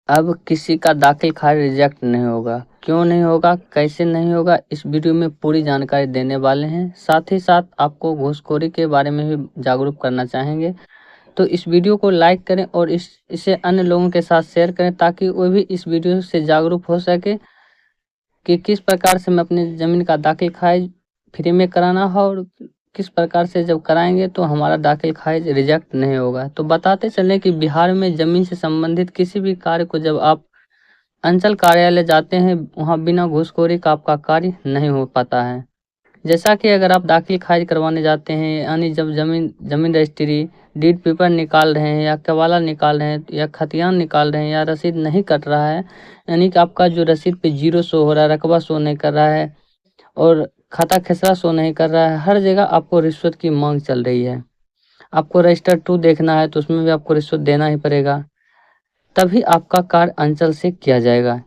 अब किसी का दाखिल खारिज रिजेक्ट नहीं होगा। क्यों नहीं होगा, कैसे नहीं होगा, इस वीडियो में पूरी जानकारी देने वाले हैं। साथ ही साथ आपको घूसखोरी के बारे में भी जागरूक करना चाहेंगे। तो इस वीडियो को लाइक करें और इसे अन्य लोगों के साथ शेयर करें ताकि वो भी इस वीडियो से जागरूक हो सके कि किस प्रकार से हमें अपनी ज़मीन का दाखिल खारिज फ्री में कराना है और किस प्रकार से जब कराएंगे तो हमारा दाखिल खारिज रिजेक्ट नहीं होगा। तो बताते चलें कि बिहार में ज़मीन से संबंधित किसी भी कार्य को जब आप अंचल कार्यालय जाते हैं, वहाँ बिना घूसखोरी का आपका कार्य नहीं हो पाता है। जैसा कि अगर आप दाखिल खारिज करवाने जाते हैं, यानी जब ज़मीन रजिस्ट्री, डीड पेपर निकाल रहे हैं या कवाला निकाल रहे हैं या खतियान निकाल रहे हैं या रसीद नहीं कट रहा है, यानी कि आपका जो रसीद पे जीरो शो हो रहा है, रकबा शो नहीं कर रहा है और खाता खेसरा शो नहीं कर रहा है, हर जगह आपको रिश्वत की मांग चल रही है। आपको रजिस्टर 2 देखना है तो उसमें भी आपको रिश्वत देना ही पड़ेगा, तभी आपका कार्य अंचल से किया जाएगा।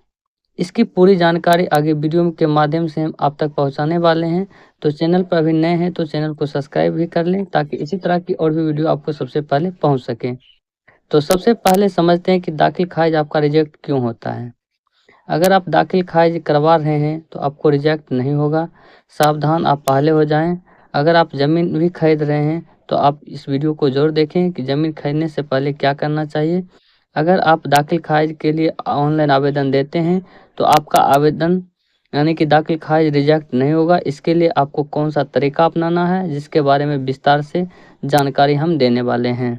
इसकी पूरी जानकारी आगे वीडियो के माध्यम से हम आप तक पहुंचाने वाले हैं। तो चैनल पर अभी नए हैं तो चैनल को सब्सक्राइब भी कर लें ताकि इसी तरह की और भी वीडियो आपको सबसे पहले पहुंच सके। तो सबसे पहले समझते हैं कि दाखिल खारिज आपका रिजेक्ट क्यों होता है। अगर आप दाखिल खारिज करवा रहे हैं तो आपको रिजेक्ट नहीं होगा। सावधान आप पहले हो जाएं। अगर आप ज़मीन भी खरीद रहे हैं तो आप इस वीडियो को ज़रूर देखें कि ज़मीन खरीदने से पहले क्या करना चाहिए। अगर आप दाखिल खारिज के लिए ऑनलाइन आवेदन देते हैं तो आपका आवेदन यानी कि दाखिल खारिज रिजेक्ट नहीं होगा। इसके लिए आपको कौन सा तरीका अपनाना है, जिसके बारे में विस्तार से जानकारी हम देने वाले हैं।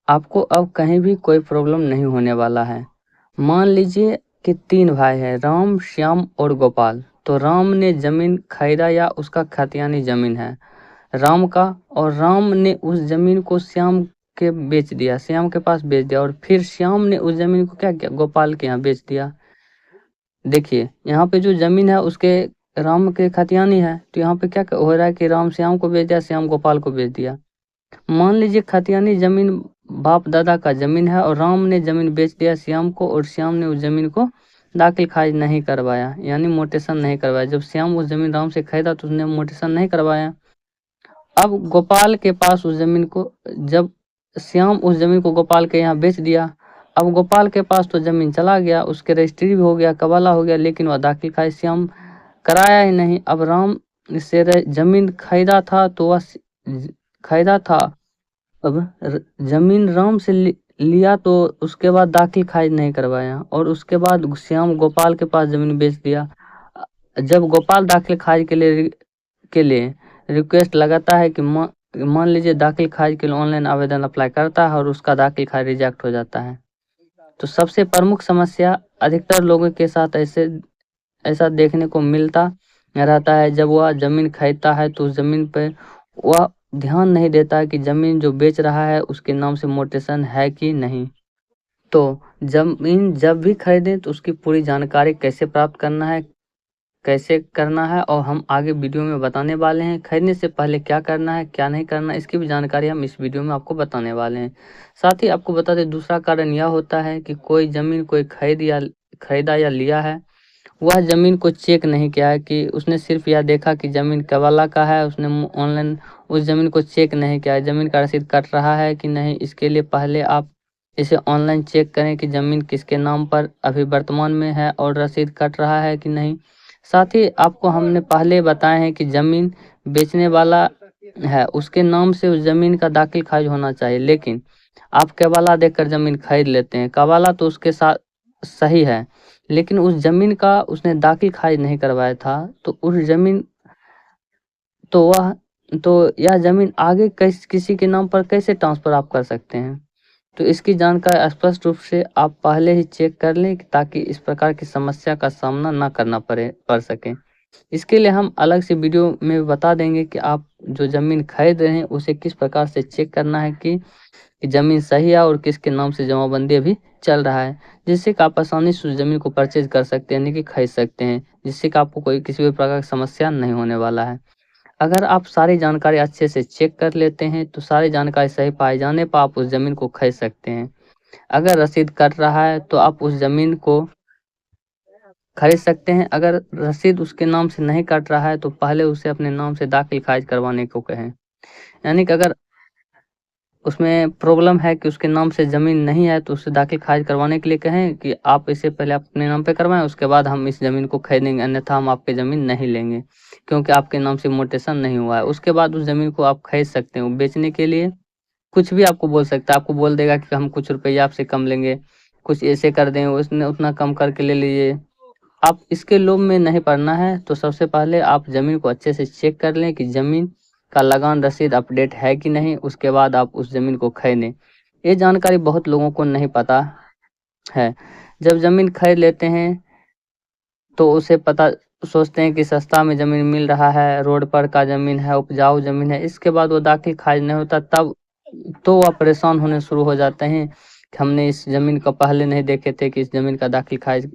आपको अब कहीं भी कोई प्रॉब्लम नहीं होने वाला है। मान लीजिए कि 3 भाई हैं, राम, श्याम और गोपाल। तो राम ने ज़मीन खरीदा या उसका खतियानी ज़मीन है राम का, और राम ने उस ज़मीन को श्याम के बेच दिया, श्याम के पास बेच दिया, और फिर श्याम ने उस ज़मीन को क्या किया, गोपाल के यहाँ बेच दिया। देखिए यहाँ पे जो ज़मीन है उसके राम के खतियानी है, तो यहाँ पे क्या हो रहा है कि राम श्याम को बेच दिया, श्याम गोपाल को बेच दिया। मान लीजिए खतियानी ज़मीन बाप दादा का ज़मीन है और राम ने ज़मीन बेच दिया श्याम को, और श्याम ने उस ज़मीन को दाखिल खारिज नहीं करवाया, यानी मोटेशन नहीं करवाया। जब श्याम उस ज़मीन राम से खरीदा तो उसने मोटेशन नहीं करवाया। अब गोपाल के पास उस ज़मीन को, जब श्याम उस ज़मीन को गोपाल के यहाँ बेच दिया, अब गोपाल के पास तो ज़मीन चला गया, उसके रजिस्ट्री भी हो गया, कबाला हो गया, लेकिन वह दाखिल खारिज श्याम कराया ही नहीं। अब राम से ज़मीन खरीदा था तो वह खरीदा था, अब ज़मीन राम से लिया तो उसके बाद दाखिल खारिज नहीं करवाया, और उसके बाद श्याम गोपाल के पास ज़मीन बेच दिया। जब गोपाल दाखिल खारिज के लिए रिक्वेस्ट लगाता है कि मान लीजिए दाखिल खारिज के लिए ऑनलाइन आवेदन अप्लाई करता है और उसका दाखिल खारिज रिजेक्ट हो जाता है। तो सबसे प्रमुख समस्या अधिकतर लोगों के साथ ऐसा देखने को मिलता रहता है। जब वह ज़मीन खरीदता है तो उस ज़मीन पर वह ध्यान नहीं देता है कि ज़मीन जो बेच रहा है उसके नाम से मोटेशन है कि नहीं। तो ज़मीन जब भी खरीदें तो उसकी पूरी जानकारी कैसे प्राप्त करना है, कैसे करना है, और हम आगे वीडियो में बताने वाले हैं। खरीदने से पहले क्या करना है, क्या नहीं करना है, इसकी भी जानकारी हम इस वीडियो में आपको बताने वाले हैं। साथ ही आपको बता दें, दूसरा कारण यह होता है कि कोई ज़मीन कोई खरीदा या लिया है, वह ज़मीन को चेक नहीं किया है, कि उसने सिर्फ यह देखा कि ज़मीन कबाला का है, उसने ऑनलाइन उस ज़मीन को चेक नहीं किया है, ज़मीन का रसीद कट रहा है कि नहीं। इसके लिए पहले आप इसे ऑनलाइन चेक करें कि ज़मीन किसके नाम पर अभी वर्तमान में है और रसीद कट रहा है कि नहीं। साथ ही आपको हमने पहले बताए हैं कि ज़मीन बेचने वाला है उसके नाम से उस ज़मीन का दाखिल खारिज होना चाहिए, लेकिन आप कबाला देखकर ज़मीन खरीद लेते हैं। कबाला तो उसके साथ सही है, लेकिन उस ज़मीन का उसने दाखिल खारिज नहीं करवाया था, तो उस ज़मीन तो वह तो यह ज़मीन आगे किसी के नाम पर कैसे ट्रांसफ़र आप कर सकते हैं। तो इसकी जानकारी स्पष्ट रूप से आप पहले ही चेक कर लें ताकि इस प्रकार की समस्या का सामना ना करना पड़ सके। इसके लिए हम अलग से वीडियो में बता देंगे कि आप जो ज़मीन खरीद रहे हैं उसे किस प्रकार से चेक करना है कि ज़मीन सही है और किसके नाम से जमाबंदी अभी चल रहा है, जिससे कि आप आसानी से उस ज़मीन को परचेज कर सकते हैं, यानी कि खरीद सकते हैं, जिससे कि आपको कोई किसी भी प्रकार की समस्या नहीं होने वाला है। अगर आप सारी जानकारी अच्छे से चेक कर लेते हैं तो सारी जानकारी सही पाए जाने पर आप उस ज़मीन को खरीद सकते हैं। अगर रसीद कट रहा है तो आप उस ज़मीन को खरीद सकते हैं। अगर रसीद उसके नाम से नहीं कट रहा है तो पहले उसे अपने नाम से दाखिल खारिज करवाने को कहें। यानी कि अगर उसमें प्रॉब्लम है कि उसके नाम से ज़मीन नहीं है, तो उसे दाखिल खारिज करवाने के लिए कहें कि आप इसे पहले अपने नाम पे करवाएँ, उसके बाद हम इस ज़मीन को खरीदेंगे, अन्यथा हम आपकी ज़मीन नहीं लेंगे, क्योंकि आपके नाम से म्यूटेशन नहीं हुआ है। उसके बाद उस ज़मीन को आप खरीद सकते हो। बेचने के लिए कुछ भी आपको बोल सकता है, आपको बोल देगा कि हम कुछ रुपया आपसे कम लेंगे, कुछ ऐसे कर दें, उसने उतना कम करके ले लीजिए। आप इसके लोभ में नहीं पड़ना है, तो सबसे पहले आप ज़मीन को अच्छे से चेक कर लें कि ज़मीन का लगान रसीद अपडेट है कि नहीं, उसके बाद आप उस ज़मीन को खरीदें। ये जानकारी बहुत लोगों को नहीं पता है। जब ज़मीन खरीद लेते हैं तो उसे पता सोचते हैं कि सस्ता में ज़मीन मिल रहा है, रोड पर का ज़मीन है, उपजाऊ ज़मीन है, इसके बाद वो दाखिल खारिज नहीं होता, तब तो वह परेशान होने शुरू हो जाते हैं कि हमने इस ज़मीन को पहले नहीं देखे थे कि इस ज़मीन का दाखिल खारिज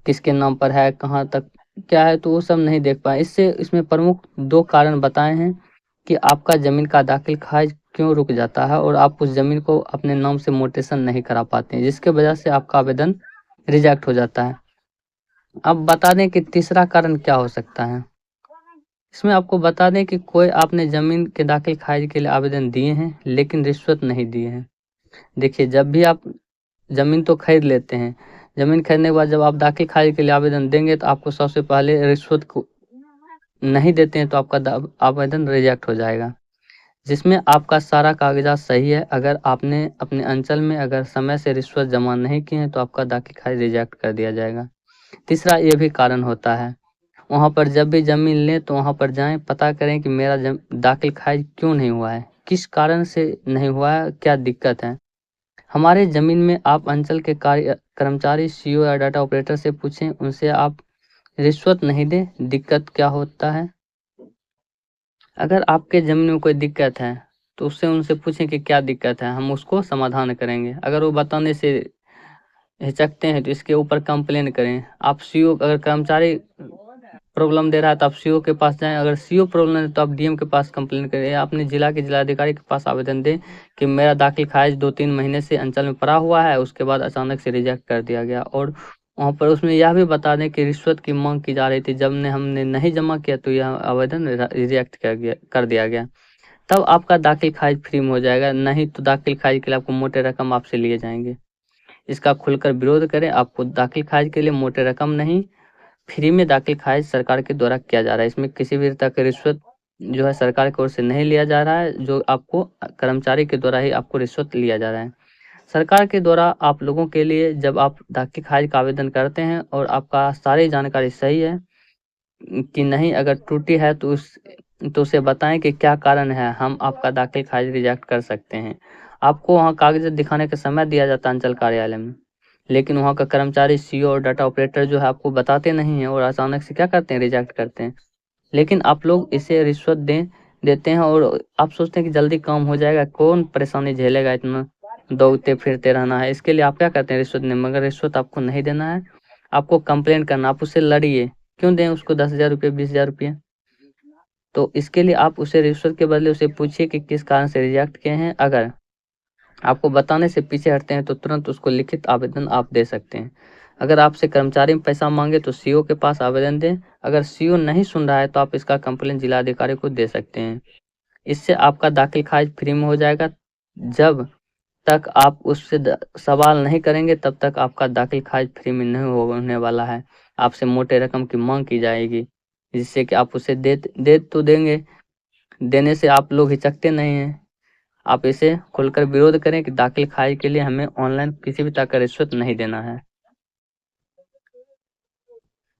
किसके नाम पर है, कहाँ तक क्या है, तो वो सब नहीं देख पाए। इसमें प्रमुख 2 कारण बताए हैं कि आपका ज़मीन का दाखिल खारिज क्यों रुक जाता है और आप उस ज़मीन को अपने नाम से म्यूटेशन नहीं करा पाते हैं, जिसके वजह से आपका आवेदन रिजेक्ट हो जाता है। अब बता दें कि तीसरा कारण क्या हो सकता है। इसमें आपको बता दें कि कोई आपने ज़मीन के दाखिल खारिज के लिए आवेदन दिए हैं, लेकिन रिश्वत नहीं दिए हैं। देखिए, जब भी आप ज़मीन तो खरीद लेते हैं, ज़मीन खरीदने के बाद जब आप दाखिल खारिज के लिए आवेदन देंगे, तो आपको सबसे पहले रिश्वत को नहीं देते हैं, तो आपका आवेदन रिजेक्ट हो जाएगा, जिसमें आपका सारा कागजात सही है। अगर आपने अपने अंचल में अगर समय से रिश्वत जमा नहीं किए हैं, तो आपका दाखिल खारिज रिजेक्ट कर दिया जाएगा। तीसरा ये भी कारण होता है, वहाँ पर जब भी ज़मीन लें तो वहाँ पर जाएँ, पता करें कि मेरा दाखिल खारिज क्यों नहीं हुआ है, किस कारण से नहीं हुआ है, क्या दिक्कत है। हमारे ज़मीन में आप अंचल के कर्मचारी, सीओ या डाटा ऑपरेटर से पूछें, उनसे आप रिश्वत नहीं दें, दिक्कत क्या होता है। अगर आपके ज़मीन में कोई दिक्कत है, तो उससे उनसे पूछें कि क्या दिक्कत है, हम उसको समाधान करेंगे। अगर वो बताने से हिचकते हैं, तो इसके ऊपर कंप्लेन करें। आप सीओ अगर कर्मचारी प्रॉब्लम दे रहा है, तो आप सीओ के पास जाएँ, अगर सीओ प्रॉब्लम है, तो आप डीएम के पास कंप्लेन करें या अपने जिला के जिलाधिकारी के पास आवेदन दें कि मेरा दाखिल खारिज 2-3 महीने से अंचल में पड़ा हुआ है, उसके बाद अचानक से रिजेक्ट कर दिया गया। और वहाँ पर उसमें यह भी बता दें कि रिश्वत की माँग की जा रही थी, जब हमने नहीं जमा किया, तो यह आवेदन रिजेक्ट कर दिया गया। तब आपका दाखिल खारिज फ्री में हो जाएगा, नहीं तो दाखिल खारिज के लिए आपको मोटे रकम आपसे लिए जाएँगे। इसका खुलकर विरोध करें, आपको दाखिल खारिज के लिए मोटे रकम नहीं, फ्री में दाखिल खारिज सरकार के द्वारा किया जा रहा है। इसमें किसी भी तरह की रिश्वत जो है सरकार की ओर से नहीं लिया जा रहा है, जो आपको कर्मचारी के द्वारा ही आपको रिश्वत लिया जा रहा है। सरकार के द्वारा आप लोगों के लिए जब आप दाखिल खारिज का आवेदन करते हैं और आपका सारी जानकारी सही है कि नहीं, अगर त्रुटि है तो उसे बताएँ कि क्या कारण है, हम आपका दाखिल खारिज रिजेक्ट कर सकते हैं। आपको वहाँ कागज़ात दिखाने का समय दिया जाता है अंचल कार्यालय में, लेकिन वहाँ का कर्मचारी, सीओ और डाटा ऑपरेटर जो है आपको बताते नहीं हैं और अचानक से क्या करते हैं, रिजेक्ट करते हैं। लेकिन आप लोग इसे रिश्वत देते हैं और आप सोचते हैं कि जल्दी काम हो जाएगा, कौन परेशानी झेलेगा, इतना दौड़ते फिरते रहना है। इसके लिए आप क्या करते हैं, रिश्वत दें, मगर रिश्वत आपको नहीं देना है, आपको कंप्लेन करना, आप उससे लड़िए। क्यों दें उसको 10,000 रुपये, 20,000 रुपये? तो इसके लिए आप उसे रिश्वत के बदले उसे पूछिए कि किस कारण से रिजेक्ट किए हैं। अगर आपको बताने से पीछे हटते हैं, तो तुरंत उसको लिखित आवेदन आप दे सकते हैं। अगर आपसे कर्मचारी में पैसा मांगे, तो सीओ के पास आवेदन दें। अगर सीओ नहीं सुन रहा है, तो आप इसका कंप्लेन जिलाधिकारी को दे सकते हैं। इससे आपका दाखिल खारिज फ्री में हो जाएगा। जब तक आप उससे सवाल नहीं करेंगे, तब तक आपका दाखिल खारिज फ्री में नहीं होने वाला है। आपसे मोटे रकम की मांग की जाएगी, जिससे कि आप उसे दे तो देंगे, देने से आप लोग हिचकते नहीं हैं। आप इसे खुलकर विरोध करें कि दाखिल खारिज के लिए हमें ऑनलाइन किसी भी तरह का रिश्वत नहीं देना है।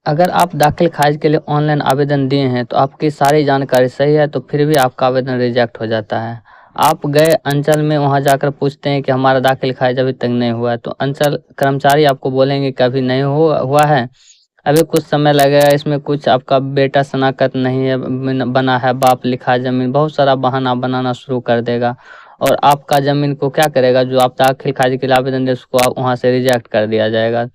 अगर आप दाखिल खारिज के लिए ऑनलाइन आवेदन दिए हैं, तो आपकी सारी जानकारी सही है, तो फिर भी आपका आवेदन रिजेक्ट हो जाता है। आप गए अंचल में, वहाँ जाकर पूछते हैं कि हमारा दाखिल खारिज अभी तक नहीं हुआ है, तो अंचल कर्मचारी आपको बोलेंगे कि अभी नहीं हुआ है, अभी कुछ समय लगेगा, इसमें कुछ आपका बेटा शनाख्त नहीं है बना है, बाप लिखा है ज़मीन, बहुत सारा बहाना बनाना शुरू कर देगा और आपका ज़मीन को क्या करेगा, जो आप दाखिल खारिज के लिए आवेदन दे उसको आप वहाँ से रिजेक्ट कर दिया जाएगा।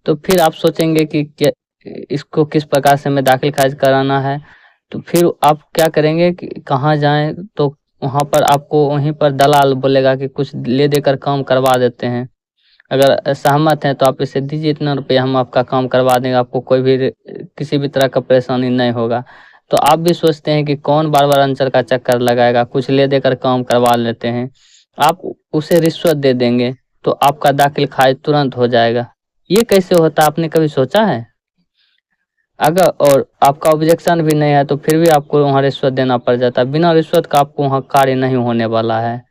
तो फिर आप सोचेंगे कि इसको किस प्रकार से हमें दाखिल खारिज कराना है, तो फिर आप क्या करेंगे कि कहाँ जाएँ, तो वहाँ पर आपको वहीं पर दलाल बोलेगा कि कुछ ले देकर काम करवा देते हैं। अगर सहमत हैं, तो आप इसे दीजिए इतना रुपया, हम आपका काम करवा देंगे, आपको कोई भी किसी भी तरह का परेशानी नहीं होगा। तो आप भी सोचते हैं कि कौन बार-बार अंचल का चक्कर लगाएगा, कुछ ले देकर काम करवा लेते हैं। आप उसे रिश्वत दे देंगे तो आपका दाखिल खारिज तुरंत हो जाएगा। ये कैसे होता है, आपने कभी सोचा है? अगर और आपका ऑब्जेक्शन भी नहीं है तो फिर भी आपको वहाँ रिश्वत देना पड़ जाता है। बिना रिश्वत का आपको वहाँ कार्य नहीं होने वाला है।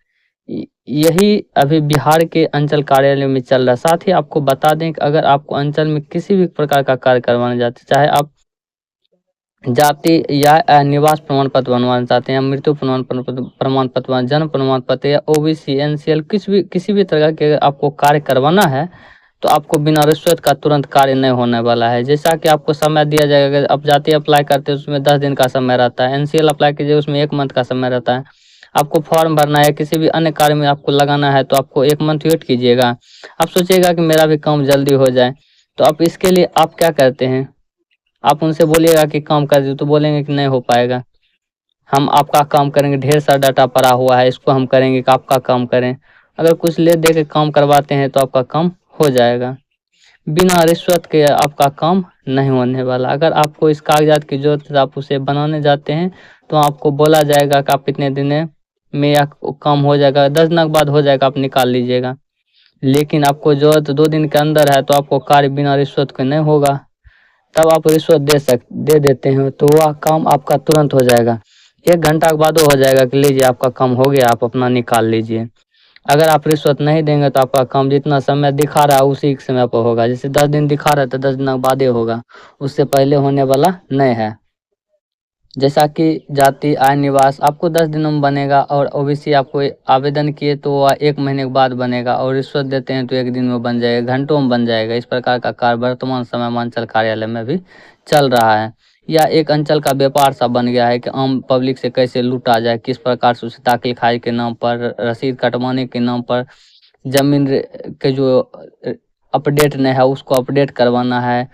यही अभी बिहार के अंचल कार्यालय में चल रहा है। साथ ही आपको बता दें कि अगर आपको अंचल में किसी भी प्रकार का कार्य करवाने जाते, चाहे आप जाति या निवास प्रमाण पत्र बनवाना चाहते हैं, या मृत्यु प्रमाण पत्र, जन्म प्रमाण पत्र या ओबीसी, एनसीएल, किसी भी तरह के आपको कार्य करवाना है तो आपको बिना रिश्वत का तुरंत कार्य नहीं होने वाला है। जैसा कि आपको समय दिया जाएगा, अगर आप जाति अप्लाई करते हैं उसमें 10 दिन का समय रहता है, एनसीएल अप्लाई कीजिए उसमें 1 मंथ का समय रहता है। आपको फॉर्म भरना है, किसी भी अन्य कार्य में आपको लगाना है तो आपको 1 मंथ वेट कीजिएगा। आप सोचिएगा कि मेरा भी काम जल्दी हो जाए, तो आप इसके लिए आप क्या करते हैं, आप उनसे बोलिएगा कि काम कर दो तो बोलेंगे कि नहीं हो पाएगा, हम आपका काम करेंगे, ढेर सारा डाटा पड़ा हुआ है, इसको हम करेंगे कि आपका काम करें। अगर कुछ ले दे के काम करवाते हैं तो आपका काम हो जाएगा। बिना रिश्वत के आपका काम नहीं होने वाला। अगर आपको इस कागजात की जरूरत है, आप उसे बनाने जाते हैं तो आपको बोला जाएगा कि आप इतने दिन में या काम हो जाएगा, 10 दिनों के बाद हो जाएगा, आप निकाल लीजिएगा। लेकिन आपको जरूरत 2 दिन के अंदर है तो आपको कार्य बिना रिश्वत के नहीं होगा, तब आप रिश्वत दे देते हैं तो वह काम आपका तुरंत हो जाएगा। 1 घंटा के बाद वो हो जाएगा कि लीजिए आपका काम हो गया, आप अपना निकाल लीजिए। अगर आप रिश्वत नहीं देंगे तो आपका काम जितना समय दिखा रहा है उसी के समय पर होगा। जैसे 10 दिन दिखा रहा है तो 10 दिन के बाद ही होगा, उससे पहले होने वाला नहीं है। जैसा कि जाति, आय, निवास आपको 10 दिनों में बनेगा, और ओबीसी आपको आवेदन किए तो वह 1 महीने के बाद बनेगा, और रिश्वत देते हैं तो 1 दिन में बन जाएगा, घंटों में बन जाएगा। इस प्रकार का कार्य वर्तमान समय में अंचल कार्यालय में भी चल रहा है। या एक अंचल का व्यापार सा बन गया है कि आम पब्लिक से कैसे लूटा जाए, किस प्रकार से उसे दाखिल खारिज के नाम पर, रसीद कटवाने के नाम पर, जमीन के जो अपडेट नहीं है उसको अपडेट करवाना है,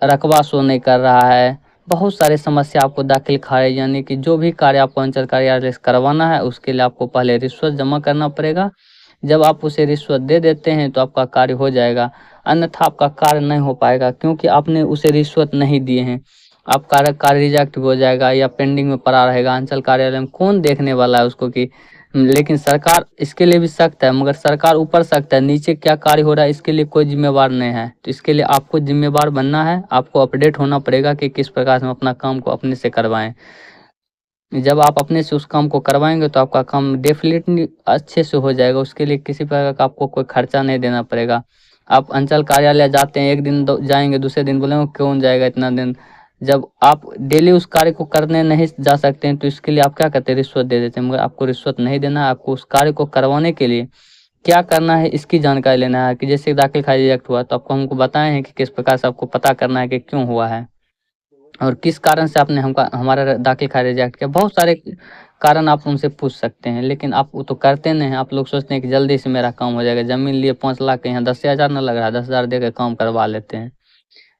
रकबा शो नहीं कर रहा है। बहुत सारी समस्या आपको दाखिल खारिज, यानी कि जो भी कार्य आपको अंचल कार्यालय से करवाना है उसके लिए आपको पहले रिश्वत जमा करना पड़ेगा। जब आप उसे रिश्वत दे देते हैं तो आपका कार्य हो जाएगा, अन्यथा आपका कार्य नहीं हो पाएगा क्योंकि आपने उसे रिश्वत नहीं दिए हैं। आपका कार्य रिजेक्ट हो जाएगा या पेंडिंग में पड़ा रहेगा। अंचल कार्यालय में कौन देखने वाला है उसको कि, लेकिन सरकार इसके लिए भी सख्त है, मगर सरकार ऊपर सख्त है, नीचे क्या कार्य हो रहा है इसके लिए कोई जिम्मेवार नहीं है। तो इसके लिए आपको जिम्मेवार बनना है, आपको अपडेट होना पड़ेगा कि किस प्रकार से हम अपना काम को अपने से करवाएं। जब आप अपने से उस काम को करवाएंगे तो आपका काम डेफिनेटली अच्छे से हो जाएगा। उसके लिए किसी प्रकार का आपको कोई खर्चा नहीं देना पड़ेगा। आप अंचल कार्यालय जाते हैं, 1 दिन जाएंगे, दूसरे दिन बोलेंगे कौन जाएगा इतना दिन। जब आप डेली उस कार्य को करने नहीं जा सकते हैं तो इसके लिए आप क्या करते हैं, रिश्वत दे देते हैं। मगर आपको रिश्वत नहीं देना है, आपको उस कार्य को करवाने के लिए क्या करना है इसकी जानकारी लेना है। कि जैसे दाखिल खारिज रिजेक्ट हुआ तो आपको हमको बताए हैं कि किस प्रकार से आपको पता करना है कि क्यों हुआ है और किस कारण से आपने हमारा दाखिल खारिज रिजेक्ट किया। बहुत सारे कारण आप उनसे पूछ सकते हैं, लेकिन आप वो तो करते नहीं हैं। आप लोग सोचते हैं कि जल्दी से मेरा काम हो जाएगा, जमीन लिए 5 लाख के यहाँ 10,000 ना लग रहा है, 10,000 दे के काम करवा लेते हैं।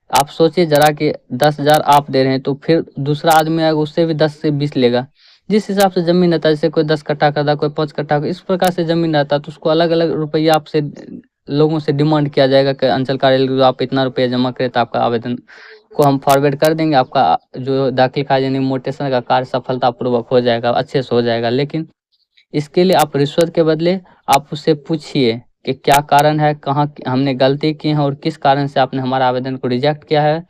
आप सोचिए जरा कि 10,000 आप दे रहे हैं तो फिर दूसरा आदमी आएगा उससे भी 10 से 20 लेगा। जिस हिसाब से जमीन रहता है, जैसे कोई 10 कट्ठा करता है, कोई 5 कट्ठा, इस प्रकार से जमीन रहता है तो उसको अलग अलग रुपया आपसे लोगों से डिमांड किया जाएगा कि अंचल कार्यालय आप इतना रुपया जमा करें तो आपका आवेदन को हम फॉरवर्ड कर देंगे, आपका जो दाखिल खारिज यानी मोटेशन का कार्य सफलतापूर्वक हो जाएगा, अच्छे से हो जाएगा। लेकिन इसके लिए आप रिश्वत के बदले आप उससे पूछिए कि क्या कारण है, कहाँ हमने गलती की है और किस कारण से आपने हमारा आवेदन को रिजेक्ट किया है।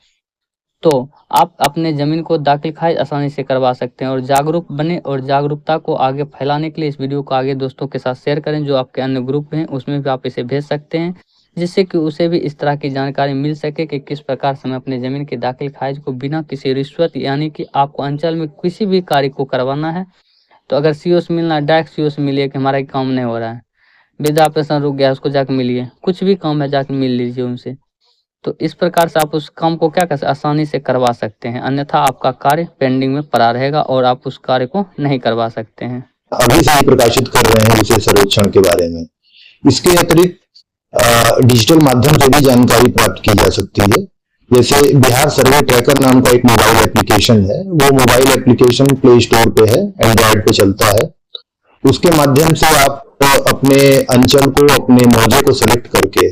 तो आप अपने ज़मीन को दाखिल खारिज आसानी से करवा सकते हैं। और जागरूक बने, और जागरूकता को आगे फैलाने के लिए इस वीडियो को आगे दोस्तों के साथ शेयर करें। जो आपके अन्य ग्रुप हैं उसमें भी आप इसे भेज सकते हैं, जिससे कि उसे भी इस तरह की जानकारी मिल सके कि किस प्रकार से हम अपने ज़मीन के दाखिल खारिज को बिना किसी रिश्वत, यानी कि आपको अंचल में किसी भी कार्य को करवाना है तो अगर सीओ से मिलना है डायरेक्ट सीओ से मिलिए कि हमारा काम नहीं हो रहा है, वृद्धा पेंशन रुक गया उसको जाके मिलिए, कुछ भी काम है जाके मिल लीजिए उनसे। तो इस प्रकार से आप उस काम को क्या कर आसानी से करवा सकते हैं, अन्यथा आपका कार्य पेंडिंग में पड़ा रहेगा और आप उस कार्य को नहीं करवा सकते हैं। अभी से ही प्रकाशित कर रहे हैं विशेष सर्वेक्षण के बारे में। इसके अतिरिक्त डिजिटल माध्यम से भी जानकारी प्राप्त की जा सकती है। जैसे बिहार सर्वे ट्रैकर नाम का एक मोबाइल एप्लीकेशन है, वो मोबाइल एप्लीकेशन प्ले स्टोर पे है, एंड्रॉयड पे चलता है। उसके माध्यम से आप अपने अंचल को, अपने मौजे को सेलेक्ट करके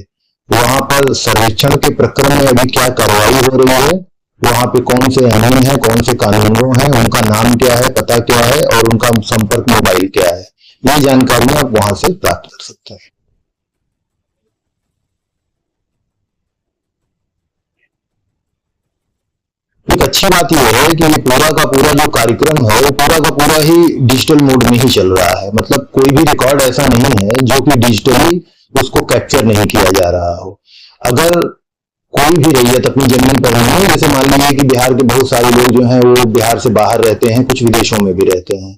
वहां पर सर्वेक्षण के प्रक्रम में अभी क्या कार्रवाई हो रही है, वहां पे कौन से आईन है, कौन से कानूनों हैं, उनका नाम क्या है, पता क्या है और उनका संपर्क मोबाइल क्या है, ये जानकारियां आप वहां से प्राप्त कर सकते हैं। एक अच्छी बात यह है कि ये पूरा का पूरा जो कार्यक्रम है वो पूरा का पूरा ही डिजिटल मोड में ही चल रहा है। मतलब कोई भी रिकॉर्ड ऐसा नहीं है जो कि डिजिटली उसको कैप्चर नहीं किया जा रहा हो। अगर कोई भी रैयत अपनी जमीन पर नहीं है, जैसे मान लीजिए कि बिहार के बहुत सारे लोग जो हैं वो बिहार से बाहर रहते हैं, कुछ विदेशों में भी रहते हैं,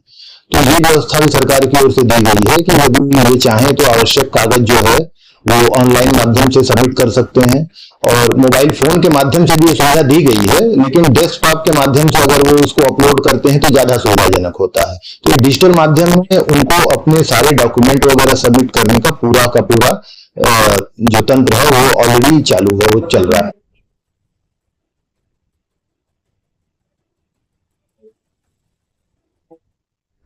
तो ये व्यवस्था भी सरकार की ओर से दी गई है कि यदि ये चाहें तो आवश्यक कागज जो है वो ऑनलाइन माध्यम से सबमिट कर सकते हैं, और मोबाइल फोन के माध्यम से भी ये सुविधा दी गई है, लेकिन डेस्कटॉप के माध्यम से अगर वो उसको अपलोड करते हैं तो ज्यादा सुविधाजनक होता है। तो डिजिटल माध्यम में उनको अपने सारे डॉक्यूमेंट वगैरह सबमिट करने का पूरा जो तंत्र है वो ऑलरेडी चालू है, वो चल रहा है।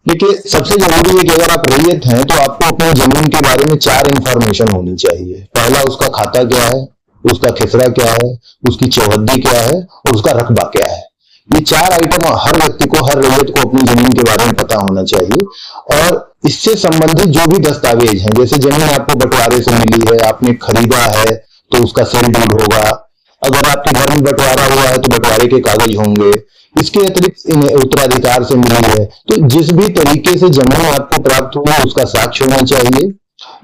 देखिए, सबसे जरूरी है कि अगर आप रैयत हैं तो आपको अपनी जमीन के बारे में 4 इंफॉर्मेशन होनी चाहिए। पहला, उसका खाता क्या है, उसका खसरा क्या है, उसकी चौहद्दी क्या है और उसका रकबा क्या है। ये 4 आइटम हर व्यक्ति को, हर रैयत को अपनी जमीन के बारे में पता होना चाहिए। और इससे संबंधित जो भी दस्तावेज हैं, जैसे जमीन आपको बंटवारे से मिली है, आपने खरीदा है तो उसका सेल डीड होगा, अगर आपके घर में बंटवारा हुआ है तो बंटवारे के कागज होंगे, इसके अतिरिक्त उत्तराधिकार से मिली है, तो जिस भी तरीके से जमीन आपको प्राप्त हुआ उसका साक्ष्य होना चाहिए।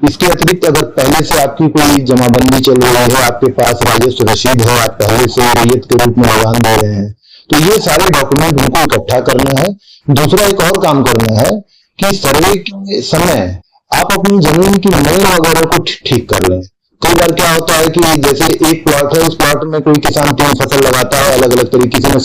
इसके अतिरिक्त अगर पहले से आपकी कोई जमाबंदी चल रही है, आपके पास राजस्व रसीद है, आप पहले से रैयत के रूप में लगान दे रहे हैं, तो ये सारे डॉक्यूमेंट उनको इकट्ठा करना है। दूसरा एक और काम करना है कि सर्वे के समय आप अपनी जमीन की मेल वगैरह को ठीक कर लें। कई बार क्या होता है कि जैसे एक प्लॉट है, उस प्लॉट में कोई किसान 3 फसल लगाता है अलग अलग तरीके से,